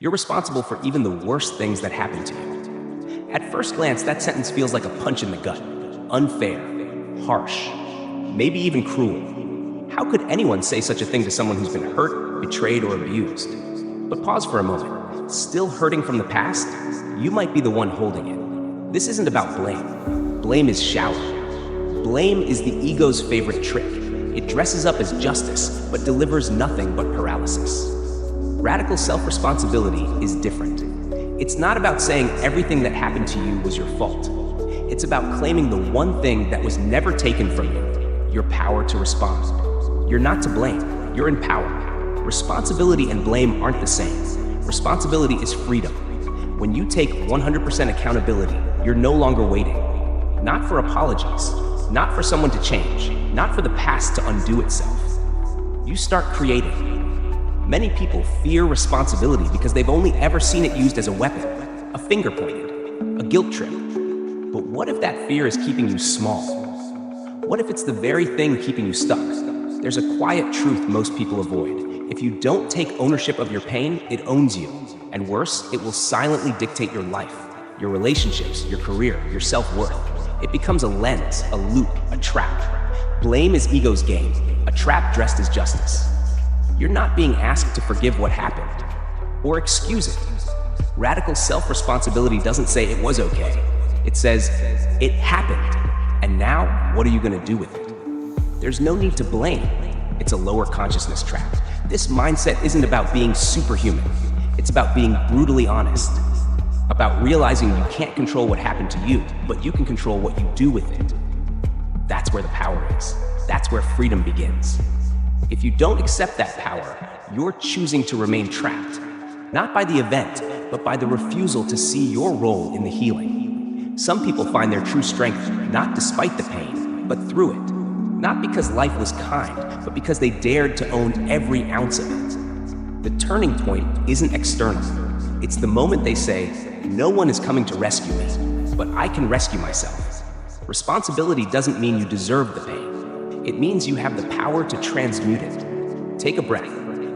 You're responsible for even the worst things that happen to you. At first glance, that sentence feels like a punch in the gut. Unfair, harsh, maybe even cruel. How could anyone say such a thing to someone who's been hurt, betrayed, or abused? But pause for a moment. Still hurting from the past? You might be the one holding it. This isn't about blame. Blame is shallow. Blame is the ego's favorite trick. It dresses up as justice, but delivers nothing but paralysis. Radical self-responsibility is different. It's not about saying everything that happened to you was your fault. It's about claiming the one thing that was never taken from you, your power to respond. You're not to blame, you're in power. Responsibility and blame aren't the same. Responsibility is freedom. When you take 100% accountability, you're no longer waiting. Not for apologies, not for someone to change, not for the past to undo itself. You start creating. Many people fear responsibility because they've only ever seen it used as a weapon, a finger pointed, a guilt trip. But what if that fear is keeping you small? What if it's the very thing keeping you stuck? There's a quiet truth most people avoid. If you don't take ownership of your pain, it owns you. And worse, it will silently dictate your life, your relationships, your career, your self-worth. It becomes a lens, a loop, a trap. Blame is ego's game, a trap dressed as justice. You're not being asked to forgive what happened or excuse it. Radical self-responsibility doesn't say it was okay. It says, it happened, and now what are you gonna do with it? There's no need to blame. It's a lower consciousness trap. This mindset isn't about being superhuman. It's about being brutally honest. About realizing you can't control what happened to you, but you can control what you do with it. That's where the power is. That's where freedom begins. If you don't accept that power, you're choosing to remain trapped, not by the event, but by the refusal to see your role in the healing. Some people find their true strength not despite the pain, but through it. Not because life was kind, but because they dared to own every ounce of it. The turning point isn't external. It's the moment they say, no one is coming to rescue me, but I can rescue myself. Responsibility doesn't mean you deserve the pain. It means you have the power to transmute it. Take a breath.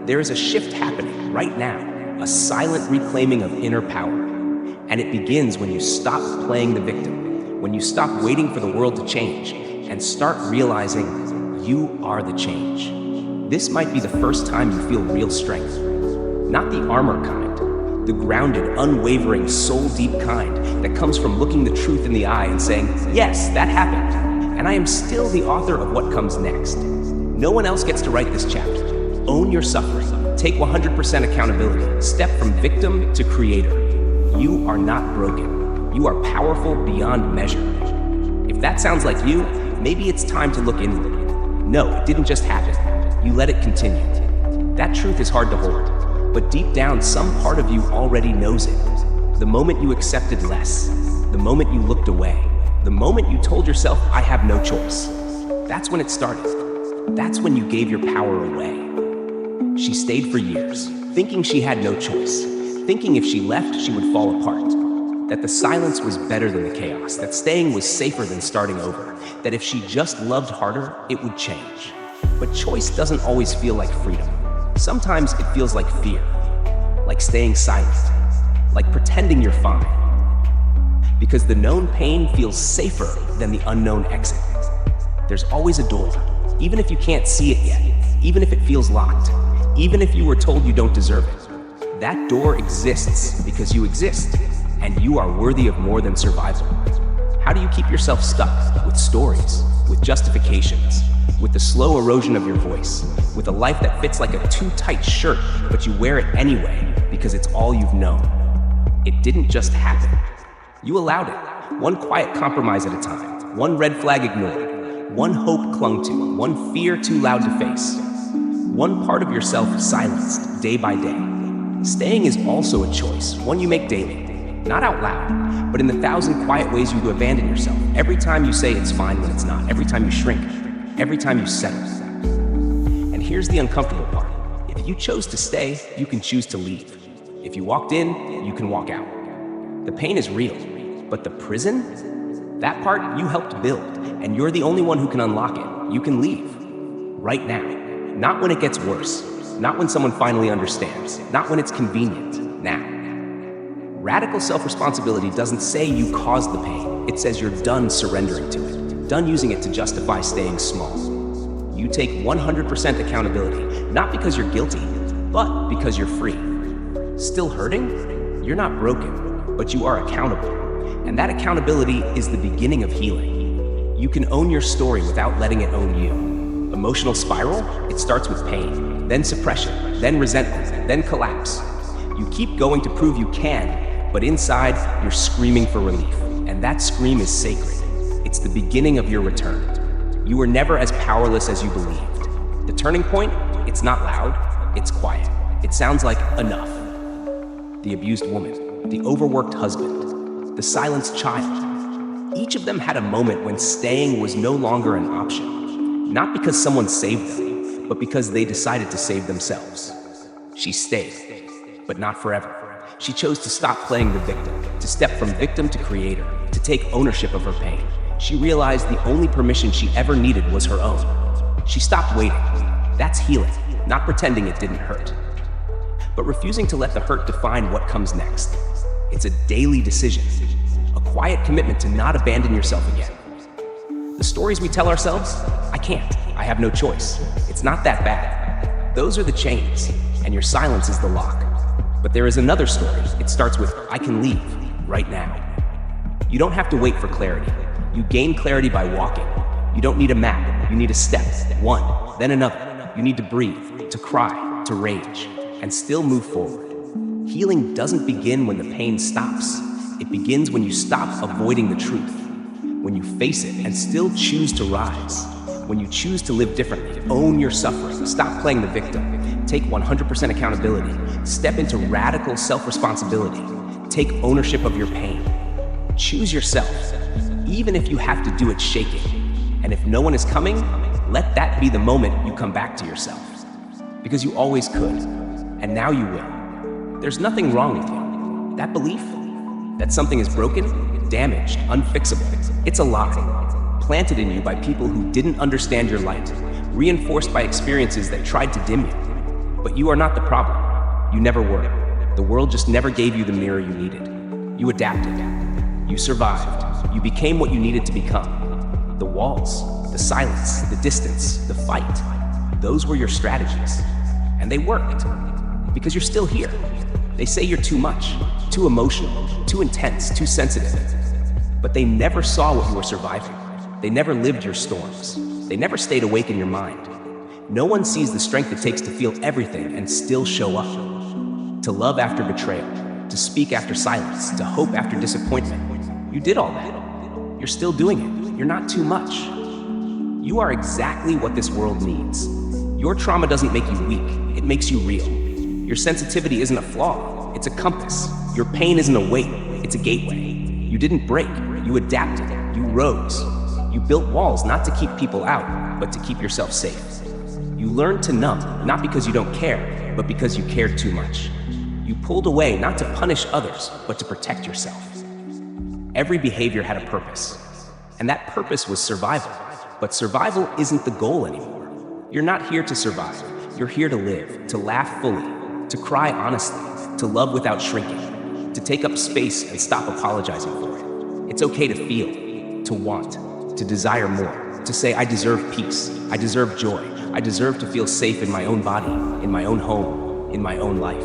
There is a shift happening right now, a silent reclaiming of inner power. And it begins when you stop playing the victim, when you stop waiting for the world to change, and start realizing you are the change. This might be the first time you feel real strength. Not the armor kind, the grounded, unwavering, soul-deep kind that comes from looking the truth in the eye and saying, yes, that happened, and I am still the author of what comes next. No one else gets to write this chapter. Own your suffering. Take 100% accountability. Step from victim to creator. You are not broken. You are powerful beyond measure. If that sounds like you, maybe it's time to look inward. No, it didn't just happen. You let it continue. That truth is hard to hold, but deep down, some part of you already knows it. The moment you accepted less, the moment you looked away, the moment you told yourself, I have no choice. That's when it started. That's when you gave your power away. She stayed for years, thinking she had no choice, thinking if she left, she would fall apart, that the silence was better than the chaos, that staying was safer than starting over, that if she just loved harder, it would change. But choice doesn't always feel like freedom. Sometimes it feels like fear, like staying silent, like pretending you're fine. Because the known pain feels safer than the unknown exit. There's always a door, even if you can't see it yet, even if it feels locked, even if you were told you don't deserve it. That door exists because you exist, and you are worthy of more than survival. How do you keep yourself stuck with stories, with justifications, with the slow erosion of your voice, with a life that fits like a too tight shirt, but you wear it anyway because it's all you've known? It didn't just happen. You allowed it, one quiet compromise at a time, one red flag ignored, one hope clung to, one fear too loud to face, one part of yourself silenced day by day. Staying is also a choice, one you make daily, not out loud, but in the 1,000 quiet ways you do abandon yourself. Every time you say it's fine when it's not, every time you shrink, every time you settle. And here's the uncomfortable part. If you chose to stay, you can choose to leave. If you walked in, you can walk out. The pain is real, but the prison? That part you helped build, and you're the only one who can unlock it. You can leave, right now. Not when it gets worse, not when someone finally understands, not when it's convenient, now. Radical self-responsibility doesn't say you caused the pain. It says you're done surrendering to it, done using it to justify staying small. You take 100% accountability, not because you're guilty, but because you're free. Still hurting? You're not broken, but you are accountable. And that accountability is the beginning of healing. You can own your story without letting it own you. Emotional spiral? It starts with pain, then suppression, then resentment, then collapse. You keep going to prove you can, but inside, you're screaming for relief. And that scream is sacred. It's the beginning of your return. You were never as powerless as you believed. The turning point? It's not loud, it's quiet. It sounds like enough. The abused woman, the overworked husband, the silenced child. Each of them had a moment when staying was no longer an option. Not because someone saved them, but because they decided to save themselves. She stayed, but not forever. She chose to stop playing the victim, to step from victim to creator, to take ownership of her pain. She realized the only permission she ever needed was her own. She stopped waiting. That's healing, not pretending it didn't hurt, but refusing to let the hurt define what comes next. It's a daily decision, a quiet commitment to not abandon yourself again. The stories we tell ourselves, I can't, I have no choice. It's not that bad. Those are the chains, and your silence is the lock. But there is another story. It starts with, I can leave right now. You don't have to wait for clarity. You gain clarity by walking. You don't need a map, you need a step, one, then another. You need to breathe, to cry, to rage, and still move forward. Healing doesn't begin when the pain stops. It begins when you stop avoiding the truth, when you face it and still choose to rise, when you choose to live differently, own your suffering, stop playing the victim, take 100% accountability, step into radical self-responsibility, take ownership of your pain. Choose yourself, even if you have to do it shaking. And if no one is coming, let that be the moment you come back to yourself. Because you always could, and now you will. There's nothing wrong with you. That belief, that something is broken, damaged, unfixable, it's a lie, planted in you by people who didn't understand your light, reinforced by experiences that tried to dim you. But you are not the problem. You never were. The world just never gave you the mirror you needed. You adapted. You survived. You became what you needed to become. The walls, the silence, the distance, the fight, those were your strategies. And they worked, because you're still here. They say you're too much, too emotional, too intense, too sensitive. But they never saw what you were surviving. They never lived your storms. They never stayed awake in your mind. No one sees the strength it takes to feel everything and still show up. To love after betrayal, to speak after silence, to hope after disappointment. You did all that. You're still doing it. You're not too much. You are exactly what this world needs. Your trauma doesn't make you weak, it makes you real. Your sensitivity isn't a flaw, it's a compass. Your pain isn't a weight, it's a gateway. You didn't break, you adapted, you rose. You built walls not to keep people out, but to keep yourself safe. You learned to numb, not because you don't care, but because you cared too much. You pulled away not to punish others, but to protect yourself. Every behavior had a purpose, and that purpose was survival. But survival isn't the goal anymore. You're not here to survive. You're here to live, to laugh fully, to cry honestly, to love without shrinking, to take up space and stop apologizing for it. It's okay to feel, to want, to desire more, to say, I deserve peace, I deserve joy, I deserve to feel safe in my own body, in my own home, in my own life.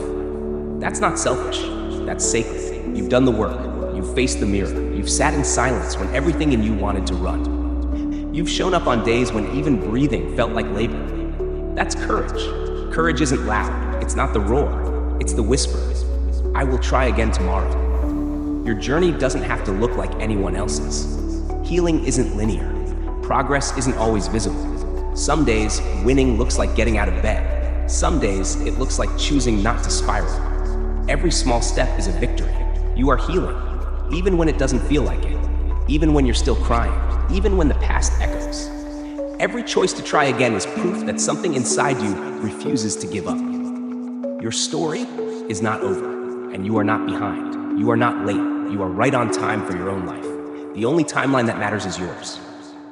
That's not selfish, that's sacred. You've done the work, you've faced the mirror, you've sat in silence when everything in you wanted to run. You've shown up on days when even breathing felt like labor. That's courage. Courage isn't loud. It's not the roar. It's the whisper. I will try again tomorrow. Your journey doesn't have to look like anyone else's. Healing isn't linear. Progress isn't always visible. Some days, winning looks like getting out of bed. Some days, it looks like choosing not to spiral. Every small step is a victory. You are healing, even when it doesn't feel like it. Even when you're still crying, even when the past echoes. Every choice to try again is proof that something inside you refuses to give up. Your story is not over, and you are not behind. You are not late. You are right on time for your own life. The only timeline that matters is yours.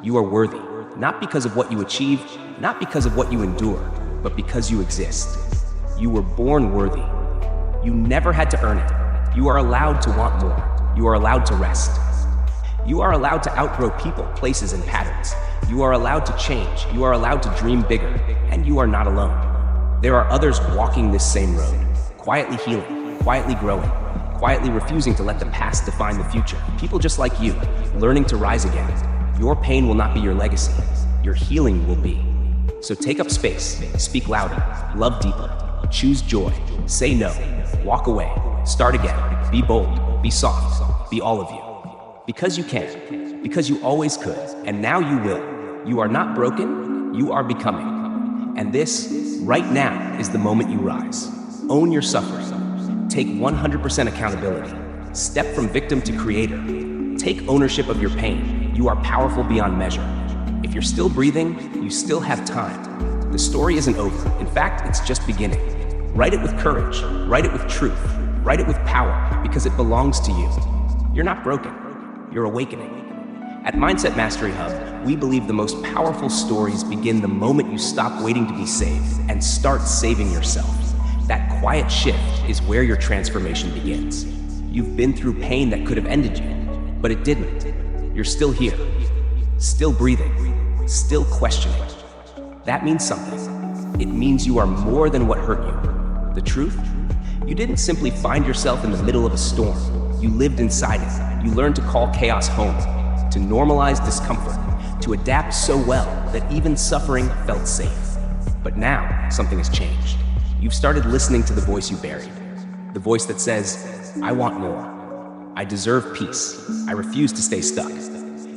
You are worthy, not because of what you achieve, not because of what you endure, but because you exist. You were born worthy. You never had to earn it. You are allowed to want more. You are allowed to rest. You are allowed to outgrow people, places, and patterns. You are allowed to change. You are allowed to dream bigger. And you are not alone. There are others walking this same road, quietly healing, quietly growing, quietly refusing to let the past define the future. People just like you, learning to rise again. Your pain will not be your legacy. Your healing will be. So take up space, speak louder, love deeper, choose joy, say no, walk away, start again, be bold, be soft, be all of you. Because you can, because you always could, and now you will. You are not broken, you are becoming. And this, right now, is the moment you rise. Own your suffering. Take 100% accountability. Step from victim to creator. Take ownership of your pain. You are powerful beyond measure. If you're still breathing, you still have time. The story isn't over. In fact, it's just beginning. Write it with courage. Write it with truth. Write it with power, because it belongs to you. You're not broken. You're awakening. At Mindset Mastery Hub, we believe the most powerful stories begin the moment you stop waiting to be saved and start saving yourself. That quiet shift is where your transformation begins. You've been through pain that could have ended you, but it didn't. You're still here, still breathing, still questioning. That means something. It means you are more than what hurt you. The truth? You didn't simply find yourself in the middle of a storm. You lived inside it. You learned to call chaos home, to normalize discomfort, to adapt so well that even suffering felt safe. But now, something has changed. You've started listening to the voice you buried. The voice that says, I want more. I deserve peace. I refuse to stay stuck.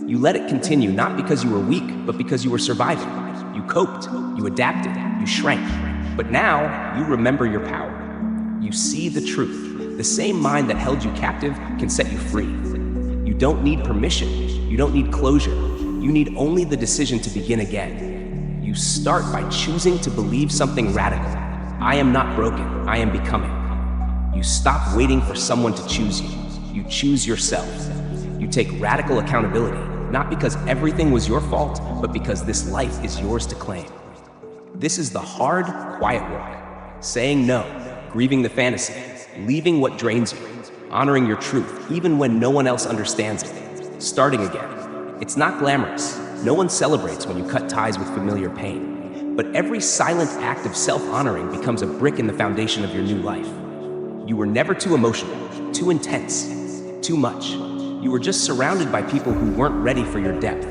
You let it continue, not because you were weak, but because you were surviving. You coped, you adapted, you shrank. But now, you remember your power. You see the truth. The same mind that held you captive can set you free. You don't need permission. You don't need closure. You need only the decision to begin again. You start by choosing to believe something radical. I am not broken. I am becoming. You stop waiting for someone to choose you. You choose yourself. You take radical accountability, not because everything was your fault, but because this life is yours to claim. This is the hard, quiet work. Saying no, grieving the fantasy, leaving what drains you, honoring your truth, even when no one else understands it, starting again. It's not glamorous. No one celebrates when you cut ties with familiar pain. But every silent act of self-honoring becomes a brick in the foundation of your new life. You were never too emotional, too intense, too much. You were just surrounded by people who weren't ready for your depth.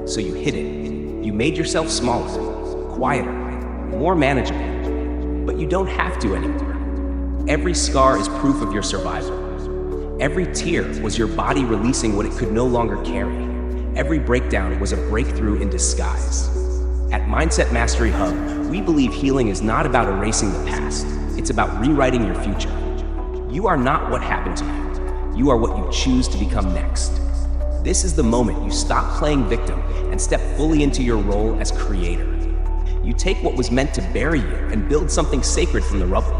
So you hid it. You made yourself smaller, quieter, more manageable. But you don't have to anymore. Every scar is proof of your survival. Every tear was your body releasing what it could no longer carry. Every breakdown was a breakthrough in disguise. At Mindset Mastery Hub, we believe healing is not about erasing the past. It's about rewriting your future. You are not what happened to you. You are what you choose to become next. This is the moment you stop playing victim and step fully into your role as creator. You take what was meant to bury you and build something sacred from the rubble.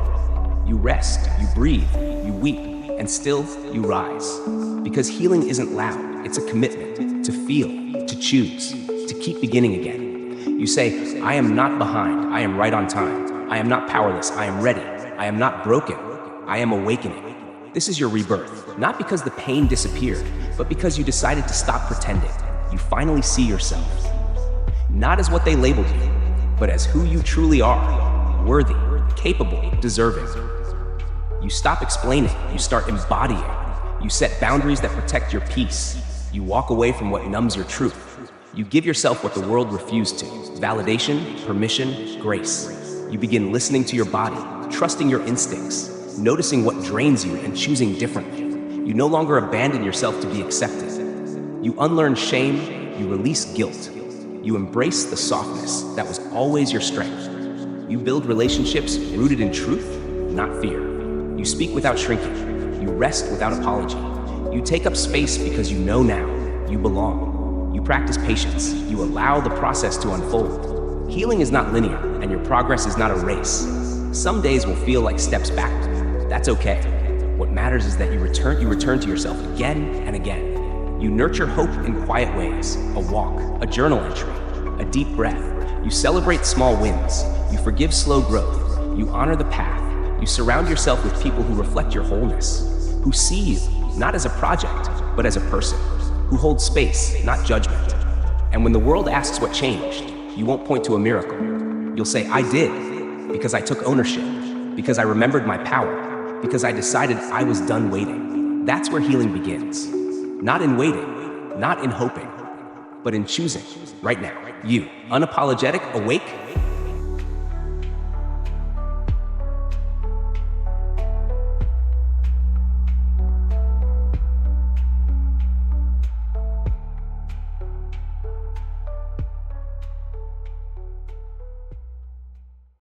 You rest, you breathe, you weep, and still you rise. Because healing isn't loud, it's a commitment to feel, to choose, to keep beginning again. You say, I am not behind, I am right on time. I am not powerless, I am ready. I am not broken, I am awakening. This is your rebirth, not because the pain disappeared, but because you decided to stop pretending. You finally see yourself. Not as what they labeled you, but as who you truly are, worthy, capable, deserving. You stop explaining, you start embodying. You set boundaries that protect your peace. You walk away from what numbs your truth. You give yourself what the world refused to: validation, permission, grace. You begin listening to your body, trusting your instincts, noticing what drains you and choosing differently. You no longer abandon yourself to be accepted. You unlearn shame, you release guilt. You embrace the softness that was always your strength. You build relationships rooted in truth, not fear. You speak without shrinking. You rest without apology. You take up space because you know now you belong. You practice patience. You allow the process to unfold. Healing is not linear, and your progress is not a race. Some days will feel like steps backward. That's okay. What matters is that you return to yourself again and again. You nurture hope in quiet ways: a walk, a journal entry, a deep breath. You celebrate small wins. You forgive slow growth. You honor the path. You surround yourself with people who reflect your wholeness, who see you not as a project, but as a person, who hold space, not judgment. And when the world asks what changed, you won't point to a miracle. You'll say, I did, because I took ownership, because I remembered my power, because I decided I was done waiting. That's where healing begins. Not in waiting, not in hoping, but in choosing right now. You, unapologetic, awake,